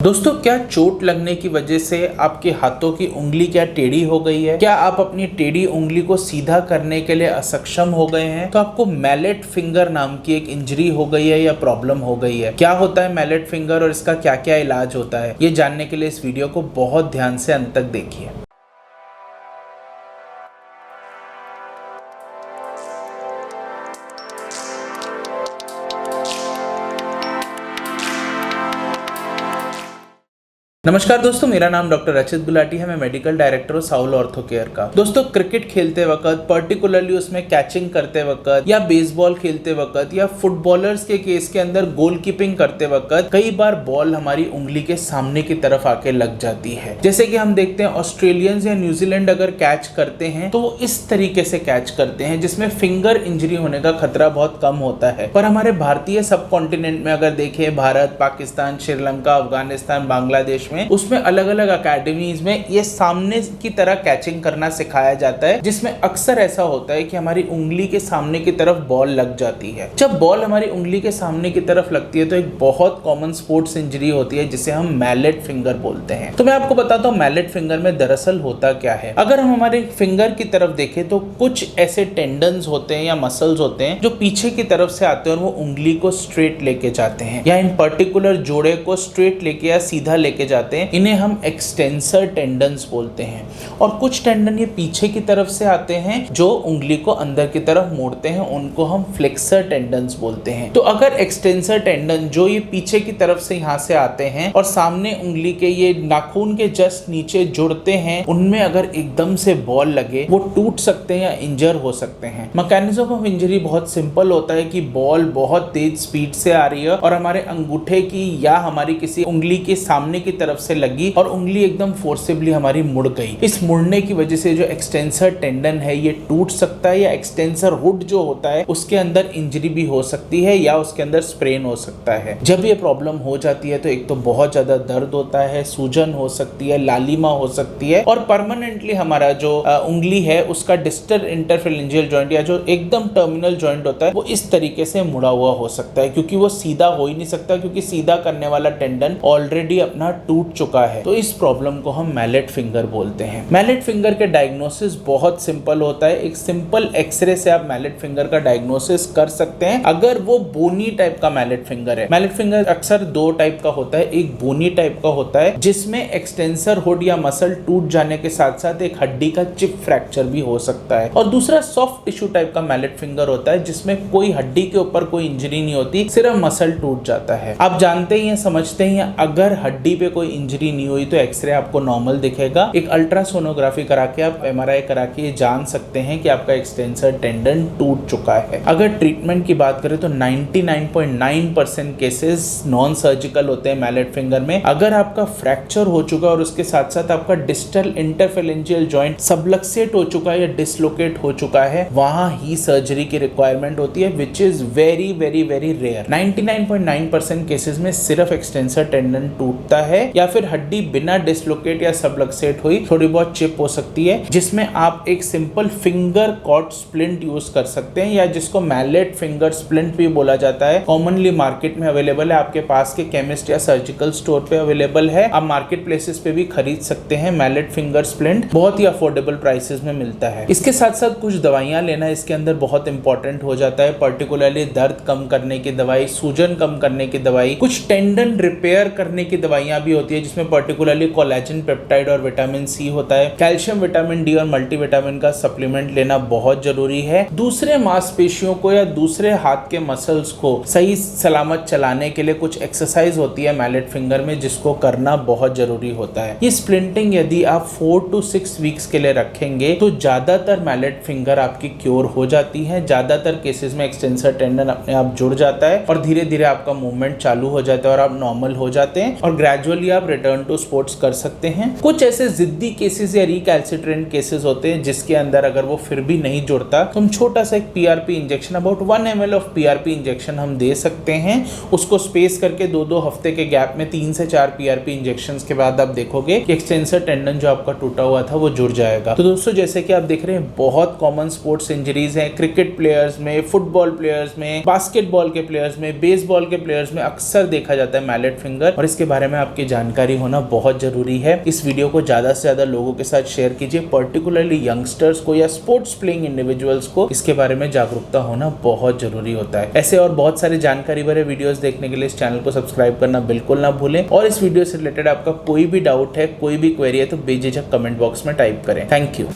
दोस्तों, क्या चोट लगने की वजह से आपके हाथों की उंगली क्या टेढ़ी हो गई है? क्या आप अपनी टेढ़ी उंगली को सीधा करने के लिए असक्षम हो गए हैं? तो आपको मैलेट फिंगर नाम की एक इंजरी हो गई है या प्रॉब्लम हो गई है। क्या होता है मैलेट फिंगर और इसका क्या क्या इलाज होता है, ये जानने के लिए इस वीडियो को बहुत ध्यान से अंत तक देखिए। नमस्कार दोस्तों, मेरा नाम डॉक्टर रचित गुलाटी है। मैं मेडिकल डायरेक्टर हूँ साउल ऑर्थो केयर का। दोस्तों, क्रिकेट खेलते वक्त, पर्टिकुलरली उसमें कैचिंग करते वक्त या बेसबॉल खेलते वक्त या फुटबॉलर्स के केस के अंदर गोलकीपिंग करते वक्त कई बार बॉल हमारी उंगली के सामने की तरफ आके लग जाती है। जैसे कि हम देखते हैं ऑस्ट्रेलियंस या न्यूजीलैंड अगर कैच करते हैं तो वो इस तरीके से कैच करते हैं जिसमें फिंगर इंजरी होने का खतरा बहुत कम होता है। पर हमारे भारतीय सब कॉन्टिनेंट में अगर देखें, भारत, पाकिस्तान, श्रीलंका, अफगानिस्तान, बांग्लादेश में उसमें अलग अलग अकेडमीज में ये सामने की तरह कैचिंग करना सिखाया जाता है, जिसमें अक्सर ऐसा होता है कि हमारी उंगली के सामने की तरफ बॉल लग जाती है। जब बॉल हमारी उंगली के सामने की तरफ लगती है तो एक बहुत कॉमन स्पोर्ट्स इंजरी होती है जिसे हम मैलेट फिंगर बोलते हैं। तो मैं आपको बताता हूँ मैलेट फिंगर में दरअसल होता क्या है। अगर हम हमारे फिंगर की तरफ देखें तो कुछ ऐसे टेंडन्स होते हैं या मसल्स होते हैं जो पीछे की तरफ से आते हैं और वो उंगली को स्ट्रेट लेके जाते हैं, या इन पर्टिकुलर जोड़े को स्ट्रेट लेके या सीधा लेके जाते हैं। इन्हें हम एक्सटेंसर टेंडन्स बोलते हैं। और कुछ टेंडन ये पीछे की तरफ से आते हैं जो उंगली को अंदर की तरफ मोड़ते हैं, उनको हम फ्लेक्सर टेंडन्स बोलते हैं। तो अगर एक्सटेंसर टेंडन जो ये पीछे की तरफ से यहाँ से आते हैं और सामने उंगली के ये नाखून के जस्ट नीचे जुड़ते हैं, उनमें अगर एकदम से बॉल लगे वो टूट सकते हैं या इंजर हो सकते हैं। मैकेनिज्म ऑफ इंजरी बहुत सिंपल होता है कि बॉल बहुत तेज स्पीड से आ रही है और हमारे अंगूठे की या हमारी किसी उंगली के सामने की तरफ से लगी और उंगली एकदम फोर्सिबली हमारी मुड़ गई। इस मुड़ने की वजह से जो एक्सटेंसर टेंडन है ये टूट सकता है, या एक्सटेंसर हुड जो होता है उसके अंदर इंजरी भी हो सकती है या उसके अंदर स्प्रेन हो सकता है। जब ये प्रॉब्लम हो जाती है तो एक तो बहुत ज्यादा दर्द होता है, सूजन हो सकती है, लालिमा हो सकती है और परमानेंटली हमारा जो उंगली है उसका डिस्टल इंटरफेरेंजियल जॉइंट या जो एकदम टर्मिनल जॉइंट होता है वो इस तरीके से मुड़ा हुआ हो सकता है, क्योंकि वो सीधा हो ही नहीं सकता, क्योंकि सीधा करने वाला टेंडन ऑलरेडी अपना टूट चुका है। तो इस प्रॉब्लम को हम मैलेट फिंगर बोलते हैं। मैलेट फिंगर के डायग्नोसिस बहुत सिंपल होता है। एक सिंपल एक्सरे से आप मैलेट फिंगर का डायग्नोसिस कर सकते हैं अगर वो बोनी टाइप का मैलेट फिंगर है। मैलेट फिंगर अक्सर दो टाइप का होता है। एक बोनी टाइप का होता है जिसमें एक्सटेंसर हुड या मसल टूट जाने के साथ साथ एक हड्डी का चिप फ्रैक्चर भी हो सकता है, और दूसरा सॉफ्ट टिश्यू टाइप का मैलेट फिंगर होता है जिसमें कोई हड्डी के ऊपर कोई इंजरी नहीं होती, सिर्फ मसल टूट जाता है। आप जानते ही हैं, समझते ही हैं, अगर हड्डी पे कोई इंजरी नहीं हुई तो एक्सरे आपको नॉर्मल दिखेगा। एक अल्ट्रासोनोग्राफी करा के, आप एमआरआई करा के ये जान सकते हैं कि आपका एक्सटेंसर टेंडन टूट चुका है। अगर ट्रीटमेंट की बात करें तो 99.9% केसेस नॉन सर्जिकल होते हैं मैलेट फिंगर में। अगर आपका फ्रैक्चर हो चुका है और उसके साथ साथ आपका डिस्टल इंटरफेरेंजियल जॉइंट सबलक्सेट हो चुका है या डिसलोकेट हो चुका है, वहां ही सर्जरी की रिक्वायरमेंट होती है, which is very very very rare. 99.9% cases में सिर्फ एक्सटेंसर टेंडन टूटता है या फिर हड्डी बिना डिसलोकेट या सबलक्सेट हुई थोड़ी बहुत चिप हो सकती है, जिसमें आप एक simple finger cord splint use कर सकते हैं, या जिसको मैलेट फिंगर स्प्लिंट भी बोला जाता है। कॉमनली मार्केट में अवेलेबल है, आपके पास के केमिस्ट या सर्जिकल स्टोर पे अवेलेबल है। आप मार्केट प्लेसेस पे भी खरीद सकते हैं। मैलेट फिंगर स्प्लिंट बहुत ही अफोर्डेबल प्राइसेस में मिलता है। इसके साथ साथ कुछ दवाइयां लेना इसके अंदर बहुत इंपॉर्टेंट हो जाता है, पर्टिकुलरली दर्द कम करने की दवाई, सूजन कम करने की दवाई, कुछ टेंडन रिपेयर करने की दवाइयां भी होती है जिसमें पर्टिकुलरली कोलेजन पेप्टाइड और विटामिन सी होता है। कैल्शियम, विटामिन डी और मल्टीविटामिन का सप्लीमेंट लेना बहुत जरूरी है। दूसरे मांसपेशियों को या दूसरे हाथ के मसल्स को सही सलामत चलाने के लिए कुछ एक्सरसाइज होती है मैलेट फिंगर में, जिसको करना बहुत जरूरी होता है। ये स्प्लिंटिंग यदि आप 4 to 6 वीक्स के लिए रखेंगे तो ज्यादातर मैलेट फिंगर आपकी क्योर हो जाती है। ज्यादातर केसेस में एक्सटेंसर टेंडन अपने आप जुड़ जाता है और धीरे धीरे आपका मूवमेंट चालू हो जाता है और आप नॉर्मल हो जाते हैं और ग्रेजुअली आप रिटर्न टू स्पोर्ट्स कर सकते हैं। कुछ ऐसे जिद्दी केसेस या रिकैल्सिट्रेंट केसेस होते हैं जिसके अंदर अगर वो फिर भी नहीं जुड़ता तो हम छोटा सा एक PRP injection, about 1 ml of PRP injection हम दे सकते हैं। उसको स्पेस करके 2-2 हफ्ते के गैप में 3 से 4 पीआरपी इंजेक्शंस के बाद आप देखोगे कि एक्सटेंसर टेंडन जो आपका टूटा हुआ था वो जुड़ जाएगा। तो दोस्तों, जैसे कि आप देख रहे हैं बहुत कॉमन स्पोर्ट्स इंजरीज हैं। क्रिकेट प्लेयर्स में, फुटबॉल प्लेयर्स में, बास्केटबॉल के प्लेयर्स में, बेसबॉल के प्लेयर्स में अक्सर देखा जाता है मैलेट फिंगर, और इसके बारे में आपकी जानकारी जानकारी होना बहुत जरूरी है। इस वीडियो को ज्यादा से ज्यादा लोगों के साथ शेयर कीजिए, पर्टिकुलरली यंगस्टर्स को या स्पोर्ट्स प्लेइंग इंडिविजुअल्स को इसके बारे में जागरूकता होना बहुत जरूरी होता है। ऐसे और बहुत सारे जानकारी भरे वीडियोस देखने के लिए इस चैनल को सब्सक्राइब करना बिल्कुल ना भूलें, और इस वीडियो से रिलेटेड आपका कोई भी डाउट है, कोई भी क्वेरी है तो बेझिझक कमेंट बॉक्स में टाइप करें। Thank you.